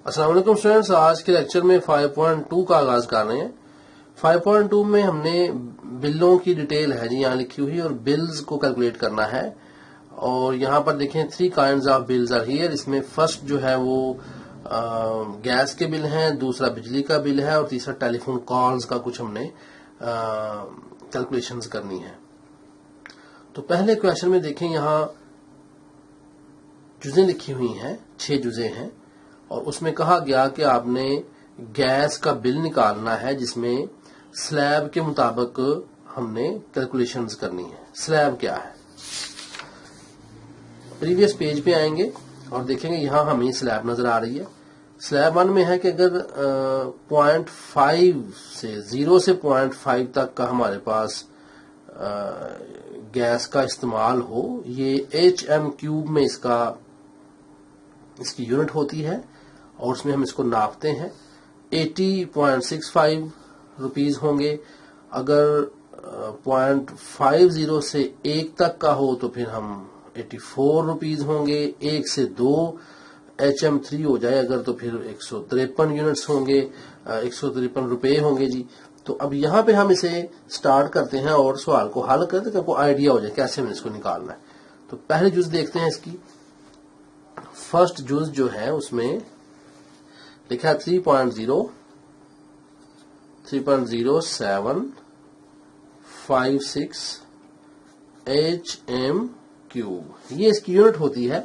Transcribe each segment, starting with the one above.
अस्सलाम वालेकुम स्टूडेंट्स, आज के लेक्चर में 5.2 का आगाज कर रहे हैं। 5.2 में हमने बिलों की डिटेल है जी यहाँ लिखी हुई और बिल्स को कैलकुलेट करना है। और यहाँ पर देखें 3 kinds of bills are here. इसमें फर्स्ट जो है वो गैस के बिल हैं, दूसरा बिजली का बिल है और तीसरा टेलीफोन कॉल्स का कुछ हमने कैलकुलेशंस करनी है। तो पहले क्वेश्चन में देखें यहाँ जुजें लिखी हुई हैं, 6 जुजें हैं और उसमें कहा गया कि आपने गैस का बिल निकालना है जिसमें स्लैब के मुताबिक हमने कैलकुलेशंस करनी है। स्लैब क्या है, प्रीवियस पेज पे आएंगे और देखेंगे यहां हमें स्लैब नजर आ रही है। स्लैब 1 में है कि अगर 0.5 से 0 से 0.5 तक का हमारे पास गैस का इस्तेमाल हो, ये HM³ में इसकी यूनिट होती है और उसमें हम इसको नापते हैं। 80.65 रुपीज होंगे। अगर 0.50 से 1 तक का हो तो फिर हम 84 रुपीज होंगे। 1 से 2 HM3 हो जाए अगर तो फिर 153 यूनिट्स होंगे, 153 रुपए होंगे जी। तो अब यहाँ पे हम इसे स्टार्ट करते हैं और सवाल को हल करते हैं, आपको आइडिया हो जाए कैसे हमें इसको निकालना है। तो पहले जुज देखते हैं इसकी। फर्स्ट जुज जो है उसमें लिखा है 3.0756 HM³, ये इसकी यूनिट होती है।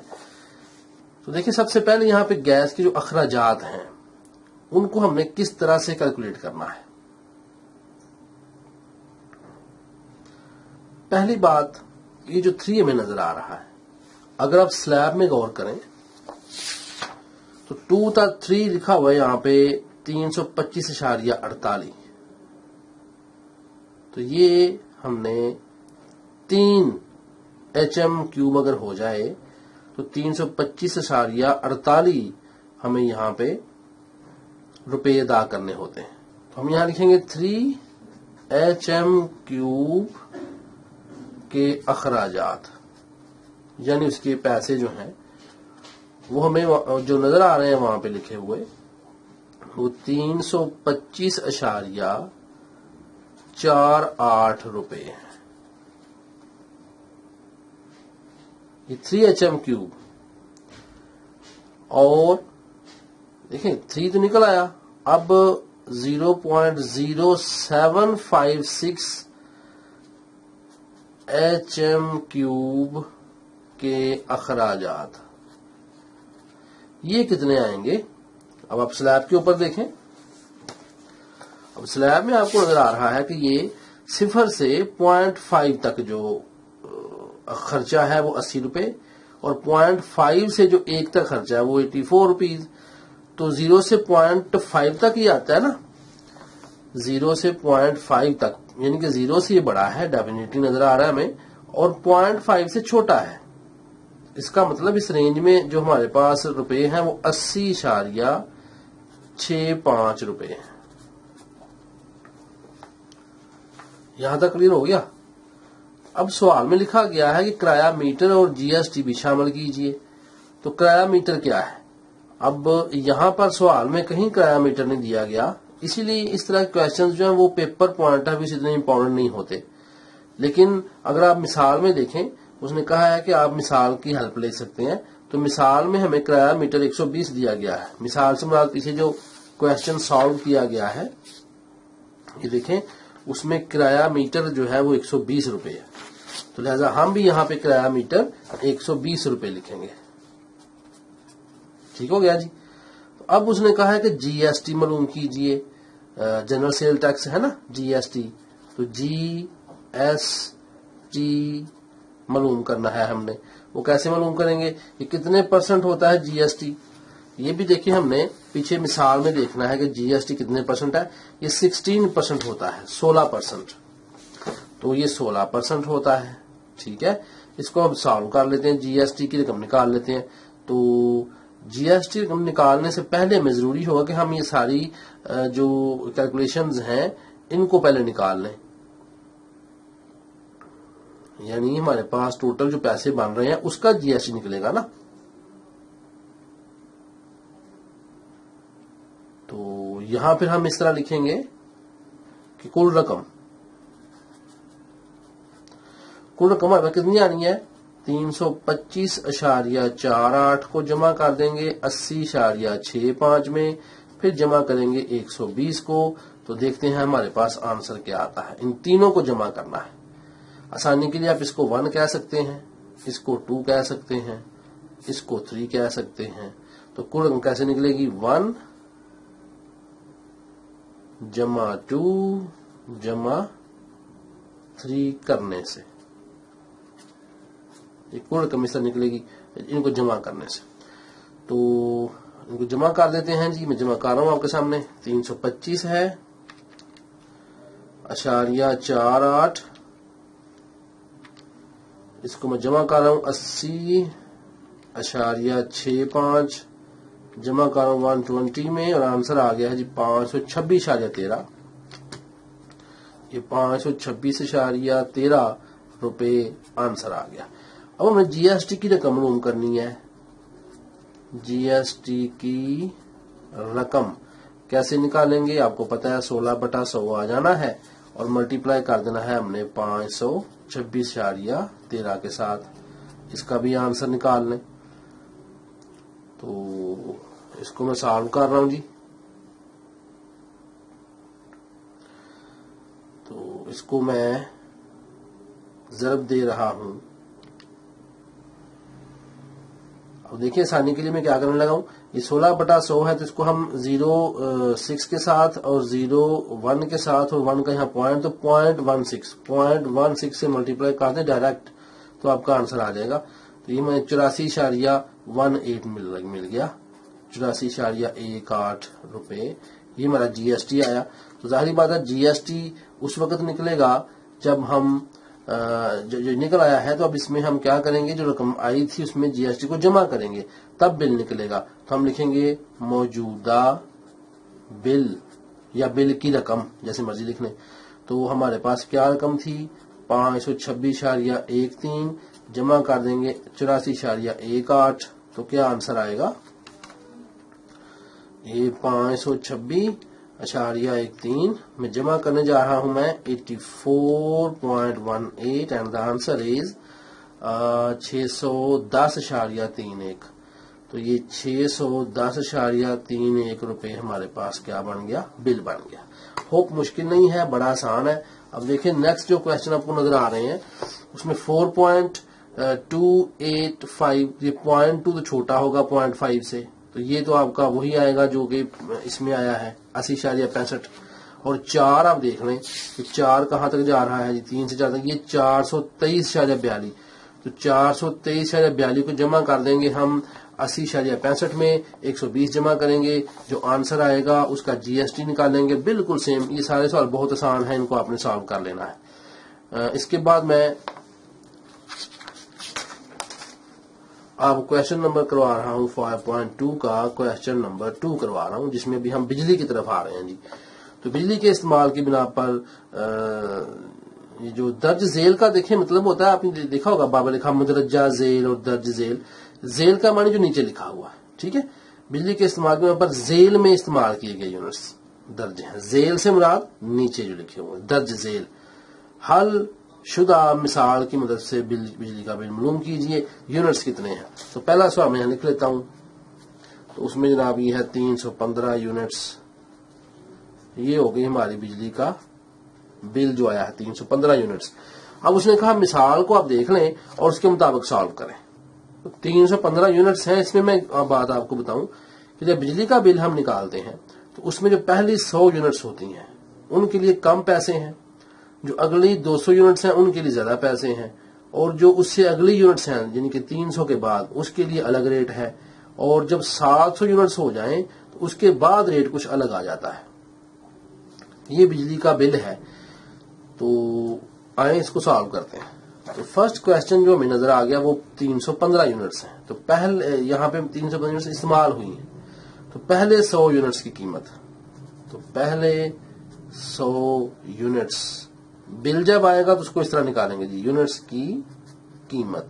तो देखिए सबसे पहले यहां पे गैस के जो अखराजात हैं उनको हमने किस तरह से कैलकुलेट करना है। पहली बात, ये जो 3 हमें नजर आ रहा है, अगर आप स्लैब में गौर करें तो 2 था 3 लिखा हुआ है यहाँ पे 325.48। तो ये हमने 3 HM³ अगर हो जाए तो 325.48 हमें यहाँ पे रुपए अदा करने होते हैं। तो हम यहाँ लिखेंगे 3 HM³ के अखराजात, यानी उसके पैसे जो हैं वो हमें जो नजर आ रहे हैं वहां पे लिखे हुए वो 325.48 रुपए हैं। ये 3 HM³ और देखें 3 तो निकल आया। अब 0.0756 HM³ के अखराजात, ये कितने आएंगे। अब आप स्लैब के ऊपर देखें। अब स्लैब में आपको नजर आ रहा है कि ये 0 से 0.5 तक जो खर्चा है वो 80 रुपए और 0.5 से जो 1 तक खर्चा है वो 84 रुपीज। तो 0 से 0.5 तक ही आता है ना, 0 से 0.5 तक, यानी कि 0 से ये बड़ा है, डेफिनेटली नजर आ रहा है हमें, और 0.5 से छोटा है। इसका मतलब इस रेंज में जो हमारे पास रुपए हैं वो 80.65 रुपए हैं। यहां तक क्लियर हो गया। अब सवाल में लिखा गया है कि किराया मीटर और GST भी शामिल कीजिए। तो किराया मीटर क्या है। अब यहां पर सवाल में कहीं किराया मीटर नहीं दिया गया, इसीलिए इस तरह के क्वेश्चंस जो हैं वो पेपर पॉइंट ऑफ व्यू से इतने इंपॉर्टेंट नहीं होते। लेकिन अगर आप मिसाल में देखें, उसने कहा है कि आप मिसाल की हेल्प ले सकते हैं। तो मिसाल में हमें किराया मीटर 120 दिया गया है। मिसाल से मुराद पीछे जो क्वेश्चन सॉल्व किया गया है ये देखें, उसमें किराया मीटर जो है वो 120 रुपए है। तो लिहाजा हम भी यहाँ पे किराया मीटर 120 रुपए लिखेंगे। ठीक हो गया जी। तो अब उसने कहा है कि GST मालूम कीजिए। जनरल सेल टैक्स है ना GST, तो GST मालूम करना है हमने। वो कैसे मालूम करेंगे, ये कितने % होता है GST, ये भी देखिए हमने पीछे मिसाल में देखना है कि GST कितने % है। ये 16% होता है, 16%। तो ये 16% होता है। ठीक है, इसको अब सॉल्व कर लेते हैं, GST की रकम निकाल लेते हैं। तो GST रकम निकालने से पहले हमें जरूरी होगा कि हम ये सारी जो कैलकुलेशंस हैं इनको पहले निकाल लें। यानी हमारे पास टोटल जो पैसे बन रहे हैं उसका GST निकलेगा ना। तो यहां फिर हम इस तरह लिखेंगे कि कुल रकम हमारे पास कितनी आनी है, 325.48 को जमा कर देंगे 80.65 में, फिर जमा करेंगे 120 को। तो देखते हैं हमारे पास आंसर क्या आता है। इन तीनों को जमा करना है। आसानी के लिए आप इसको 1 कह सकते हैं, इसको 2 कह सकते हैं, इसको 3 कह सकते हैं। तो कुल रकम कैसे निकलेगी, 1 जमा 2 जमा 3 करने से ये कुल रकम इस तरह निकलेगी, इनको जमा करने से। तो इनको जमा कर देते हैं जी, मैं जमा कर रहा हूं आपके सामने। 325 है .48, इसको मैं जमा कर रहा हूं 80.65 जमा कर रहा हूं 120 में, और आंसर आ गया है जी 526.13। ये 526.13 रुपए आंसर आ गया। अब हमें जीएसटी की रकम मालूम करनी है। जीएसटी की रकम कैसे निकालेंगे, आपको पता है 16/100 आ जाना है और मल्टीप्लाई कर देना है हमने 526.13 के साथ। इसका भी आंसर निकाल लें। तो इसको मैं सॉल्व कर रहा हूं जी। तो इसको मैं ज़रब दे रहा हूं। अब देखिए आसानी के लिए मैं क्या करने लगा हूं, ये 16/100 है, तो इसको हम 0.6 के साथ और 0.1 के साथ और 1 का यहाँ पॉइंट, तो 0.16 से मल्टीप्लाई कर दें डायरेक्ट, तो आपका आंसर आ जाएगा। तो ये मैं 84.18 मिल गया, 84.18 रुपए ये हमारा जीएसटी आया। तो जाहिर बात है जीएसटी उस वक्त निकलेगा जब हम जो निकल आया है, तो अब इसमें हम क्या करेंगे, जो रकम आई थी उसमें जीएसटी को जमा करेंगे, तब बिल निकलेगा। तो हम लिखेंगे मौजूदा बिल या बिल की रकम, जैसे मर्जी लिख लें। तो हमारे पास क्या रकम थी, 526.13 जमा कर देंगे 84.18। तो क्या आंसर आएगा, ये 526.13 में जमा करने जा रहा हूं मैं 84.18 एंड द आंसर इज 610.31। तो ये 610.31 रुपए हमारे पास क्या बन गया, बिल बन गया। होप मुश्किल नहीं है, बड़ा आसान है। अब देखिए नेक्स्ट जो क्वेश्चन आपको नजर आ रहे हैं उसमें 4.285, ये 0.2 तो छोटा होगा 0.5 से, तो ये तो आपका वही आएगा जो कि इसमें आया है 80.65। और 4 आप देख लें कि 4 कहां तक जा रहा है जी, 3 से 4 तक, ये 423.42। तो 423.42 को जमा कर देंगे हम 80.65 में, 120 जमा करेंगे, जो आंसर आएगा उसका जीएसटी निकालेंगे। बिल्कुल सेम, ये सारे सवाल बहुत आसान है, इनको आपने सॉल्व कर लेना है। इसके बाद मैं आप क्वेश्चन नंबर करवा रहा हूं 5.2 का क्वेश्चन नंबर 2 करवा रहा हूं, जिसमें भी हम बिजली की तरफ आ रहे हैं जी। तो बिजली के इस्तेमाल की बिना पर ये जो दर्ज झेल का देखें मतलब होता है, आपने देखा होगा बाबा लिखा मुदरजा झेल और दर्ज झेल। झेल का माने जो नीचे लिखा हुआ है, ठीक है। बिजली के इस्तेमाल के पर झेल में इस्तेमाल किए गए यूनिट्स दर्ज हैं। झेल से मुराद नीचे जो लिखे हुए दर्ज झेल। हल शुदा मिसाल की मदद से बिजली का बिल मालूम कीजिए, यूनिट्स कितने हैं। तो पहला सवाल मैं लिख लेता हूं। तो उसमें जनाब ये है 315 यूनिट्स। ये हो गई हमारी बिजली का बिल जो आया है 315 यूनिट्स। अब उसने कहा मिसाल को आप देख लें और उसके मुताबिक सॉल्व करें। तो 315 यूनिट्स हैं। इसमें मैं बात आपको बताऊं कि जब बिजली का बिल हम निकालते हैं तो उसमें जो पहली 100 यूनिट्स होती हैं उनके लिए कम पैसे हैं, जो अगली 200 यूनिट्स हैं उनके लिए ज्यादा पैसे हैं, और जो उससे अगली यूनिट्स हैं यानी कि 300 के बाद उसके लिए अलग रेट है, और जब 700 यूनिट्स हो जाएं तो उसके बाद रेट कुछ अलग आ जाता है। ये बिजली का बिल है। तो आए इसको सॉल्व करते हैं। तो फर्स्ट क्वेश्चन जो हमें नजर आ गया वो 315 यूनिट्स हैं। तो पहले यहाँ पे 315 यूनिट्स इस्तेमाल हुई हैं। तो पहले 100 यूनिट्स की कीमत, तो पहले 100 यूनिट्स बिल जब आएगा तो उसको इस तरह निकालेंगे जी, यूनिट्स की कीमत।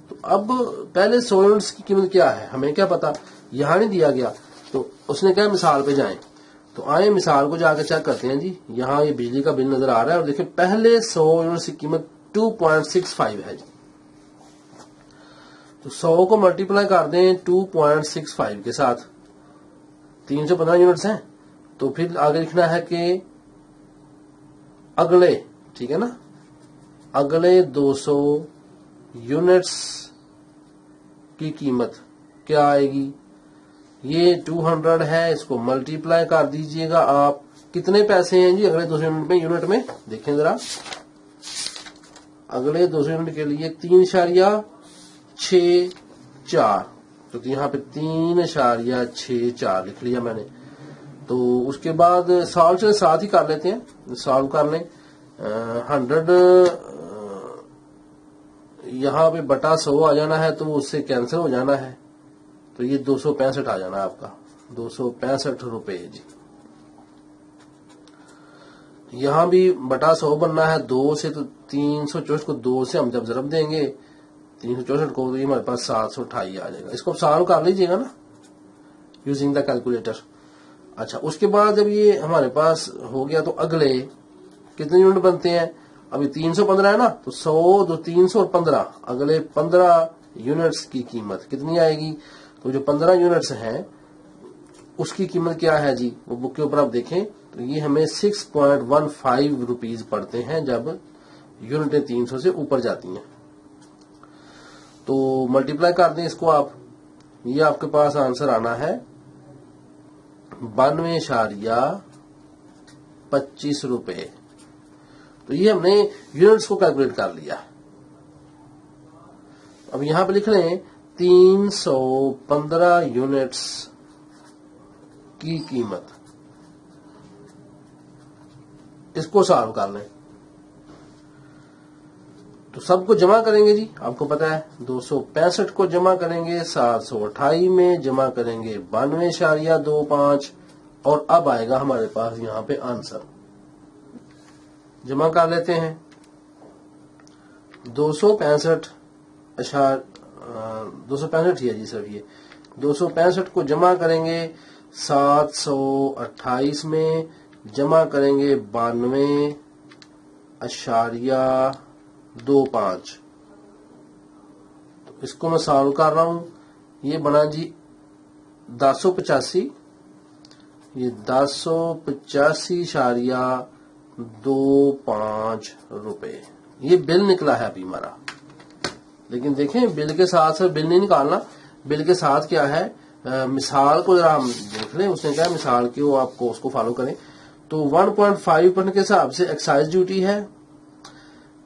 तो अब पहले 100 यूनिट्स की कीमत क्या है हमें क्या पता, यहां नहीं दिया गया। تو اس نے کہا مثال پہ جائیں، تو آئیں مثال کو جا کے چیک کرتے ہیں جی. یہاں یہ بجلی کا بل نظر آ رہا ہے اور دیکھیں پہلے 100 یونٹس کی قیمت 2.65 ہے جی. تو 100 کو ملٹیپلائی کر دیں 2.65 کے ساتھ، 315 یونٹس ہیں. تو پھر آگے لکھنا ہے کہ اگلے، ٹھیک ہے نا، اگلے 200 یونٹس کی قیمت کیا آئے گی. یہ 200 ہے، اس کو ملٹیپلائی کر دیجئے گا آپ. کتنے پیسے ہیں جی اگلے 200 یونٹ میں دیکھیں ذرا. اگلے 200 یونٹ کے لیے 3.64، تو یہاں پہ 3.64 لکھ لیا میں نے. تو اس کے بعد سالو سے ساتھ ہی کر لیتے ہیں، سالو کر لیں. 100 یہاں پہ بٹا 100 آ جانا ہے تو اس سے کینسل ہو جانا ہے، تو یہ 265 آ جانا ہے آپ کا، 265 روپے جی. یہاں بھی بٹا 100 بننا ہے 2 سے، تو 364 کو 2 سے ہم جب ضرب دیں گے 364 کو، تو یہ ہمارے پاس 728 آ جائے گا. اس کو سالو کر لیجئے گا نا یوزنگ دا کیلکولیٹر. اچھا، اس کے بعد جب یہ ہمارے پاس ہو گیا تو اگلے کتنے یونٹ بنتے ہیں. ابھی 315 ہے نا، تو 100 دو 300 اور 15، اگلے 15 یونٹس کی قیمت کتنی آئے گی. تو جو 15 یونٹس ہیں اس کی قیمت کیا ہے جی، وہ بک کے اوپر آپ دیکھیں. تو یہ ہمیں 6.15 روپیز پڑتے ہیں جب یونٹیں 300 سے اوپر جاتی ہیں. تو ملٹیپلائی کر دیں اس کو آپ، یہ آپ کے پاس آنسر آنا ہے 92.25 روپے. تو یہ ہم نے یونٹس کو کیلکولیٹ کر لیا. اب یہاں پہ لکھ لیں 315 یونٹس کی قیمت، اس کو سالو کر لیں. تو سب کو جمع کریں گے جی، آپ کو پتا ہے 265 کو جمع کریں گے 728 میں، جمع کریں گے 92.25، اور اب آئے گا ہمارے پاس یہاں پہ آنسر. جمع کر لیتے ہیں 265 ہی ہے جی صرف یہ. 265 کو جمع کریں گے 728 میں، جمع کریں گے 92.25. تو اس کو میں سالو کر رہا ہوں، یہ بنا جی 1085، یہ 1085.25 روپے. یہ بل نکلا ہے ابھی ہمارا. لیکن دیکھیں بل کے ساتھ بل نہیں نکالنا، بل کے ساتھ کیا ہے، مثال کو ذرا ہم دیکھ لیں. اس نے کہا مثال کی وہ آپ کو اس کو فالو کریں. تو 1.5% کے حساب سے ایکسائز ڈیوٹی ہے،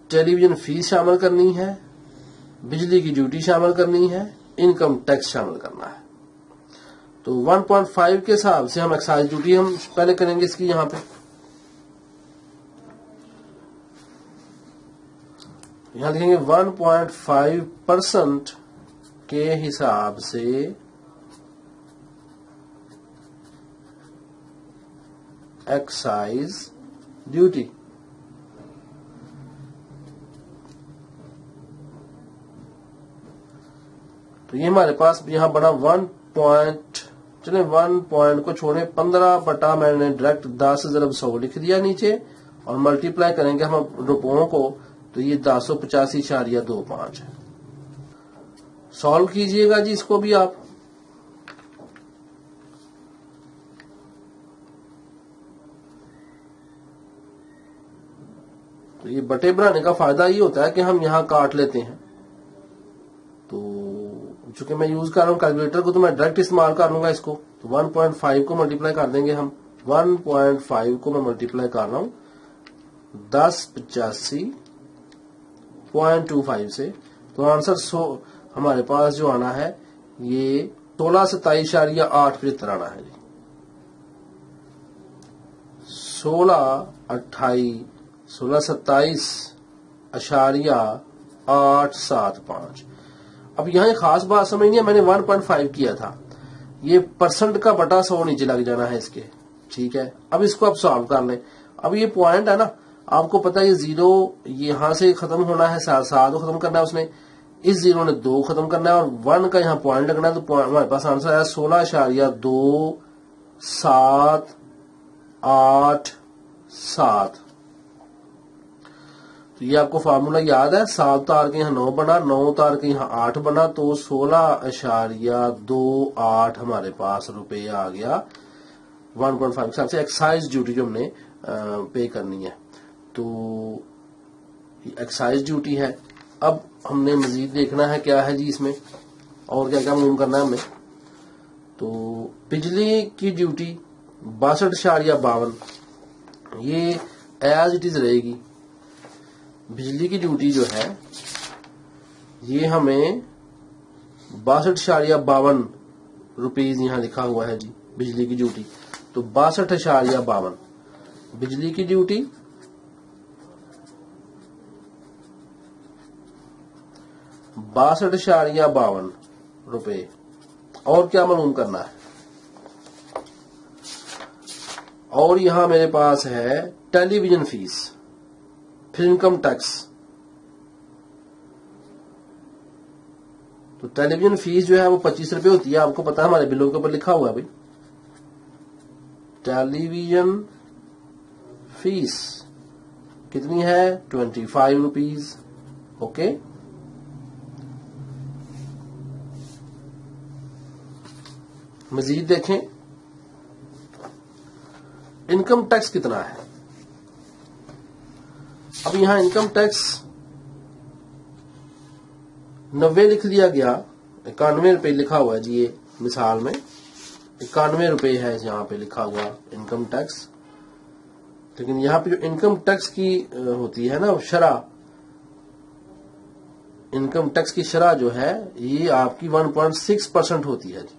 ٹیلی ویژن فیس شامل کرنی ہے، بجلی کی ڈیوٹی شامل کرنی ہے، انکم ٹیکس شامل کرنا ہے. تو 1.5 کے حساب سے ہم ایکسائز ڈیوٹی ہم پہلے کریں گے اس کی. یہاں پہ یہاں لکھیں گے 1.5% کے حساب سے ایکسائز ڈیوٹی. تو یہ ہمارے پاس یہاں بنا 1 کو چھوڑیں 15 بٹا میں نے ڈائریکٹ 10 × 100 لکھ دیا نیچے، اور ملٹیپلائی کریں گے ہم روپوں کو، تو یہ 1085.25 ہے. سالو کیجئے گا جی اس کو بھی آپ. تو یہ بٹے بنانے کا فائدہ یہ ہوتا ہے کہ ہم یہاں کاٹ لیتے ہیں. تو چونکہ میں یوز کر رہا ہوں کیلکولیٹر کو، تو میں ڈائریکٹ استعمال کر لوں گا اس کو. تو 1.5 کو ملٹیپلائی کر دیں گے ہم. 1.5 کو میں ملٹیپلائی کر رہا ہوں 1085.25 سے. تو آنسر ہمارے پاس جو آنا ہے یہ 1627.8 آنا ہے جی. 1627.875. اب یہاں ایک خاص بات سمجھنی ہے، میں نے 1.5 کیا تھا، یہ پرسنٹ کا بٹا 100 نیچے لگ جانا ہے اس کے. ٹھیک ہے، اب اس کو آپ سالو کر لیں. اب یہ پوائنٹ ہے نا، آپ کو پتا ہے یہ 0 یہاں سے ختم ہونا ہے، 7 کو ختم کرنا ہے اس نے. इस जीरो ने 2 खत्म करना है और 1 का यहाँ पॉइंट लगना है, तो हमारे पास आंसर आया 16.2787। तो ये आपको फार्मूला याद है, 7 उतार के यहाँ 9 बना, 9 उतार के यहाँ 8 बना, तो 16.28 हमारे पास रुपए आ गया 1.5 के हिसाब से एक्साइज ड्यूटी जो हमने पे करनी है। तो एक्साइज ड्यूटी है। अब हमने मजीद देखना है क्या है जी इसमें, और क्या क्या मालूम करना है हमें। तो बिजली की ड्यूटी 62.52 ये एज इट इज रहेगी। बिजली की ड्यूटी जो है ये हमें 62.52 रुपीज यहाँ लिखा हुआ है जी, बिजली की ड्यूटी। तो 62.52 बिजली की ड्यूटी 62.52 रुपए। और क्या मालूम करना है, और यहां मेरे पास है टेलीविजन फीस, फिर इनकम टैक्स। तो टेलीविजन फीस जो है वो 25 रुपए होती है, आपको पता है हमारे बिलों के ऊपर लिखा हुआ है भाई। टेलीविजन फीस कितनी है, 25 रुपीज। ओके, मजीद देखें इनकम टैक्स कितना है। अब यहां इनकम टैक्स 90 लिख दिया गया, 91 रुपए लिखा हुआ है जी, ये मिसाल में 91 रुपए है यहां पे लिखा हुआ इनकम टैक्स। लेकिन यहां पे जो इनकम टैक्स की होती है ना शरह, इनकम टैक्स की शरह जो है ये आपकी 1.6% होती है जी,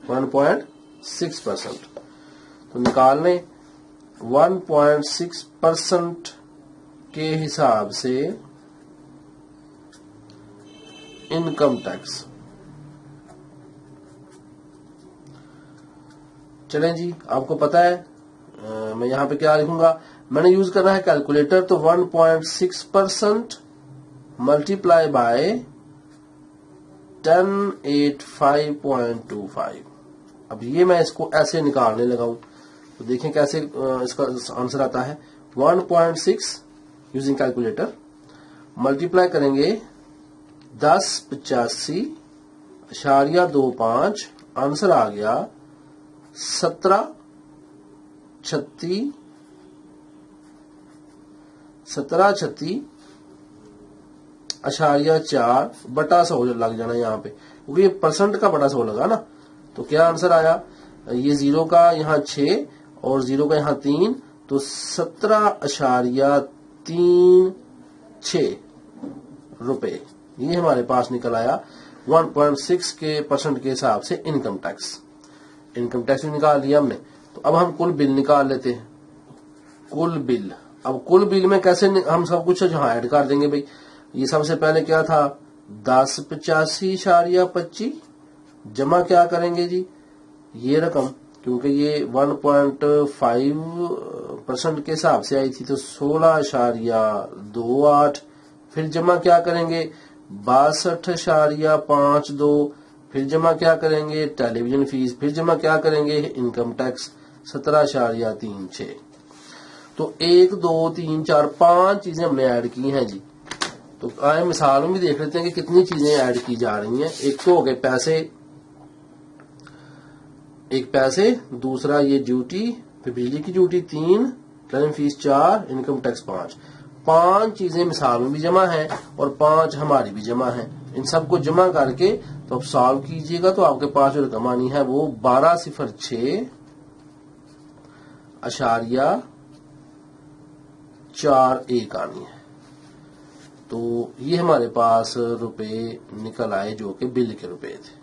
1.6%। तो निकाल लें 1.6% के हिसाब से इनकम टैक्स। चलें जी, आपको पता है मैं यहां पे क्या लिखूंगा, मैंने यूज करना है कैलकुलेटर। तो 1.6% मल्टीप्लाई बाय 1085.25। अब ये मैं इसको ऐसे निकालने लगा हूं, तो देखें कैसे इसका आंसर आता है। 1.6 यूजिंग कैलकुलेटर मल्टीप्लाई करेंगे 1085.25, आंसर आ गया 1736.4 बटा 100 लग जाना यहाँ पे, क्योंकि ये परसेंट का बटा 100 लगा ना। तो क्या आंसर आया, ये 0 का यहाँ 6 और 0 का यहाँ 3, तो 17.36 रुपए ये हमारे पास निकल आया 1.6 के परसेंट के हिसाब से इनकम टैक्स। इनकम टैक्स भी निकाल लिया हमने। तो अब हम कुल बिल निकाल लेते हैं। कुल बिल, अब कुल बिल में कैसे हम सब कुछ जहां ऐड कर देंगे भाई। ये सबसे पहले क्या था, 1085.25 जमा क्या करेंगे जी, ये रकम, क्योंकि ये 1.5% के हिसाब से आई थी, तो 16.28। फिर जमा क्या करेंगे 62.52। फिर जमा क्या करेंगे टेलीविजन फीस। फिर जमा क्या करेंगे इनकम टैक्स 17.36। तो 1 2 3 4 5 चीजें हमने ऐड की हैं जी। तो आए मिसाल में भी देख लेते हैं कि कितनी चीजें ऐड की जा रही हैं। एक तो हो गए पैसे, एक पैसे, दूसरा ये ड्यूटी, फिर बिजली की duty 3, television fees 4, income tax 5। 5 चीजें मिसाल में भी जमा है और 5 हमारी भी जमा है। इन सबको जमा करके तो अब सॉल्व कीजिएगा, तो आपके पास जो रकम आनी है वो 1206.41 आनी है। तो ये हमारे पास रुपए निकल आए जो कि बिल के रुपए थे।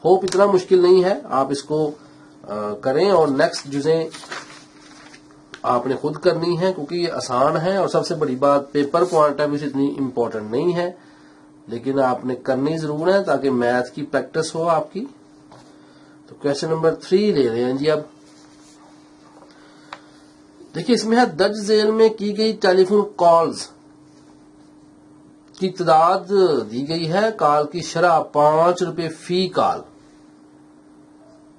होप इतना मुश्किल नहीं है, आप इसको करें और नेक्स्ट चीजें आपने खुद करनी है, क्योंकि ये आसान है। और सबसे बड़ी बात, पेपर पॉइंट ऑफ व्यू से इतनी इंपॉर्टेंट नहीं है, लेकिन आपने करनी जरूर है ताकि मैथ की प्रैक्टिस हो आपकी। तो क्वेश्चन नंबर 3 ले रहे हैं जी। अब देखिए इसमें है दर्ज झेल में की गई टेलीफोन कॉल्स کی تعداد دی گئی ہے، کال کی شرح 5 روپے فی کال،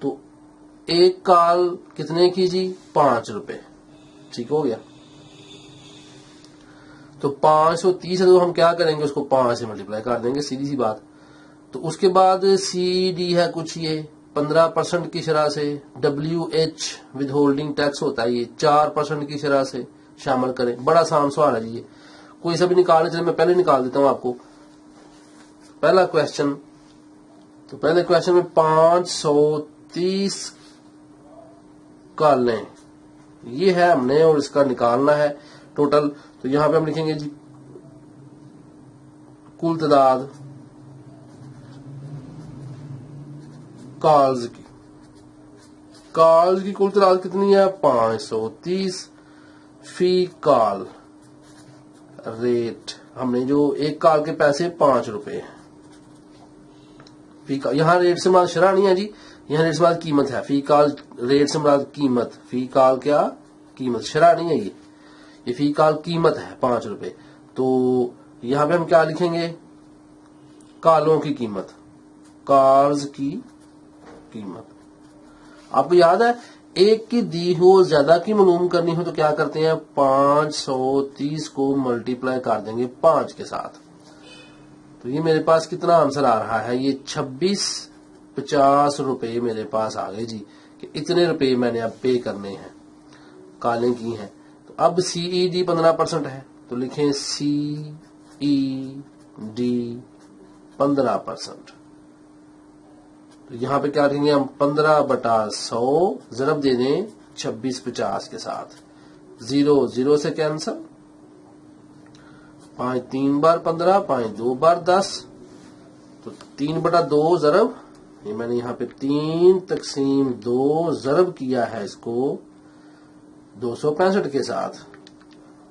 تو ایک کال کتنے کی جی 5 روپے، ٹھیک ہو گیا۔ تو 530 ہے تو ہم کیا کریں گے، اس کو 5 سے ملٹیپلائی کر دیں گے، سیدھی سی بات۔ تو اس کے بعد سی ڈی ہے کچھ یہ 15% کی شرح سے، W H withholding tax ہوتا ہے یہ 4% کی شرح سے شامل کریں۔ بڑا آسان سوال ہے جی یہ، کوئی سا بھی نکالنے چلے، میں پہلے نکال دیتا ہوں آپ کو پہلا کوشچن۔ تو پہلے کوشچن میں 530 کال لیں، یہ ہے ہم نے، اور اس کا نکالنا ہے ٹوٹل۔ تو یہاں پہ ہم لکھیں گے جی کل تعداد کالز کی کل تعداد کتنی ہے 530 فی کال، ریٹ ہم نے جو ایک کال کے پیسے 5 روپے فی کال، یہاں ریٹ سے مراد شرح نہیں ہے جی، یہاں ریٹ سے مراد قیمت ہے، فی کال ریٹ سے مراد قیمت، فی کال کیا قیمت، شرح نہیں ہے یہ فی کال قیمت ہے 5 روپے۔ تو یہاں پہ ہم کیا لکھیں گے، کالوں کی قیمت، کالز کی قیمت۔ آپ کو یاد ہے ایک کی دی ہو زیادہ کی معلوم کرنی ہو تو کیا کرتے ہیں، 530 کو ملٹیپلائی کر دیں گے 5 کے ساتھ۔ تو یہ میرے پاس کتنا آنسر آ رہا ہے، یہ 2650 روپے میرے پاس آ گئے جی، کہ اتنے روپے میں نے اب پے کرنے ہیں، کالیں کی ہیں۔ تو اب سی ای ڈی 15% ہے، تو لکھیں سی ای ڈی 15%۔ تو یہاں پہ کیا لکھیں گے ہم، 15/100 ضرب دے دیں 2650 کے ساتھ، 0 0 سے کینسل، 5 3 بار 15، 5 2 بار 10، تو 3/2 ضرب، یہ میں نے یہاں پہ 3/2 ضرب کیا ہے اس کو 265 کے ساتھ،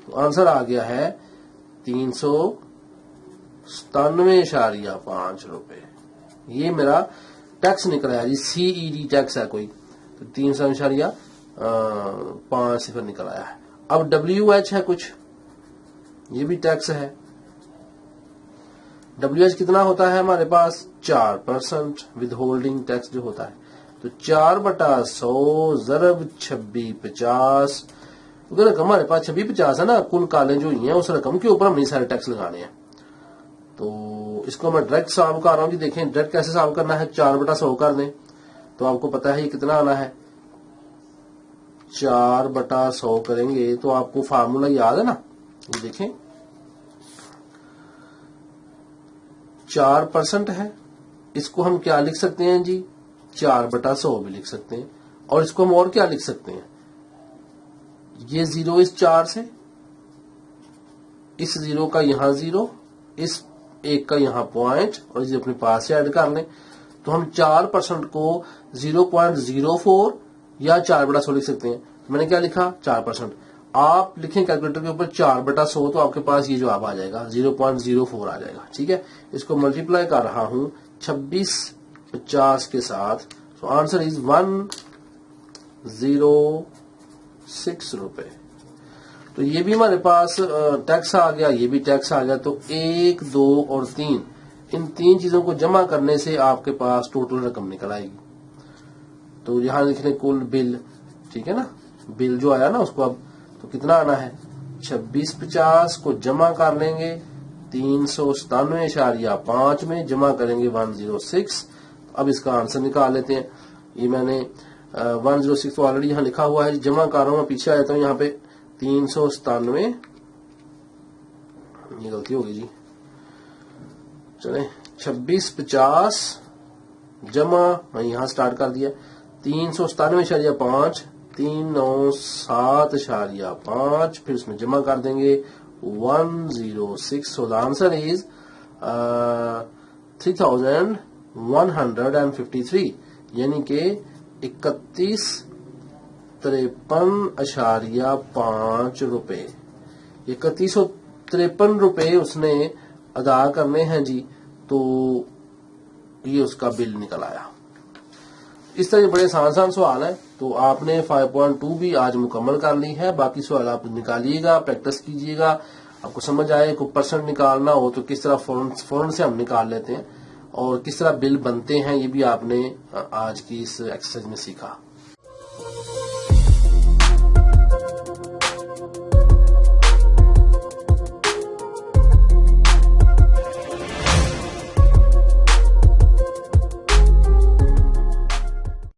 تو آنسر آ گیا ہے 397.5 روپے۔ یہ میرا ٹیکس نکلا ہے جی، سی ای ڈی ٹیکس ہے کوئی، تو 397.5 صفر نکل آیا ہے۔ اب ڈبلیو ایچ ہے کچھ، یہ بھی ٹیکس ہے، ڈبلیو ایچ کتنا ہوتا ہے ہمارے پاس 4% ود ہولڈنگ ٹیکس جو ہوتا ہے، تو 4/100 ضرب 2650، اگر رقم ہمارے پاس 2650 ہے نا، کل کالیں جو ہوئی ہیں اس رقم کے اوپر ہم نہیں سارے ٹیکس لگانے ہیں۔ تو اس کو میں ڈائریکٹ سالو کر رہا ہوں جی، دیکھیں ڈائریکٹ کیسے سالو کرنا ہے، 4/100 کر دیں تو آپ کو پتا ہے یہ کتنا آنا ہے، 4/100 کریں گے تو آپ کو فارمولا یاد ہے نا، یہ دیکھیں 4% ہے، اس کو ہم کیا لکھ سکتے ہیں جی 4/100 بھی لکھ سکتے ہیں، اور اس کو ہم اور کیا لکھ سکتے ہیں، یہ 0 اس 4 سے، اس 0 کا یہاں 0، اس 1 کا یہاں پوائنٹ، اور اسے اپنے پاس سے ایڈ کر لیں، تو ہم 4% کو 0.04 یا 4/100 لکھ سکتے ہیں۔ میں نے کیا لکھا 4%، آپ لکھیں کیلکولیٹر کے اوپر 4/100 تو آپ کے پاس یہ جواب آ جائے گا 0.04 آ جائے گا، ٹھیک ہے۔ اس کو ملٹیپلائی کر رہا ہوں 2650 کے ساتھ، تو آنسر از 106 روپے۔ تو یہ بھی ہمارے پاس ٹیکس آ گیا، یہ بھی ٹیکس آ گیا، تو 1 2 اور 3 ان 3 چیزوں کو جمع کرنے سے آپ کے پاس ٹوٹل رقم نکل آئے گی۔ تو یہاں لکھ لیں کل بل، ٹھیک ہے نا، بل جو آیا نا اس کو اب تو کتنا آنا ہے، 2650 کو جمع کر لیں گے 397.5 میں، جمع کریں گے 106۔ اب اس کا آنسر نکال لیتے ہیں، یہ میں نے 106 تو آلریڈی یہاں لکھا ہوا ہے، جمع کر رہا ہوں، میں پیچھے آ جاتا ہوں یہاں پہ 397، یہ غلطی ہوگی جی، چلیں 2650 جمع، میں یہاں سٹارٹ کر دیا 397.5، 397.5، پھر اس میں جمع کر دیں گے 106۔ so the answer is 3153، یعنی کہ 3153.5 روپے، 3153 روپے اس نے ادا کرنے ہیں جی، تو یہ اس کا بل نکل آیا۔ اس طرح بڑے آسان سوال ہیں، تو آپ نے 5.2 بھی آج مکمل کر لی ہے، باقی سوال آپ نکالیے گا، پریکٹس کیجیے گا، آپ کو سمجھ آئے کوئی پرسنٹ نکالنا ہو تو کس طرح فوراً سے ہم نکال لیتے ہیں اور کس طرح بل بنتے ہیں، یہ بھی آپ نے آج کی اس ایکسرسائز میں سیکھا۔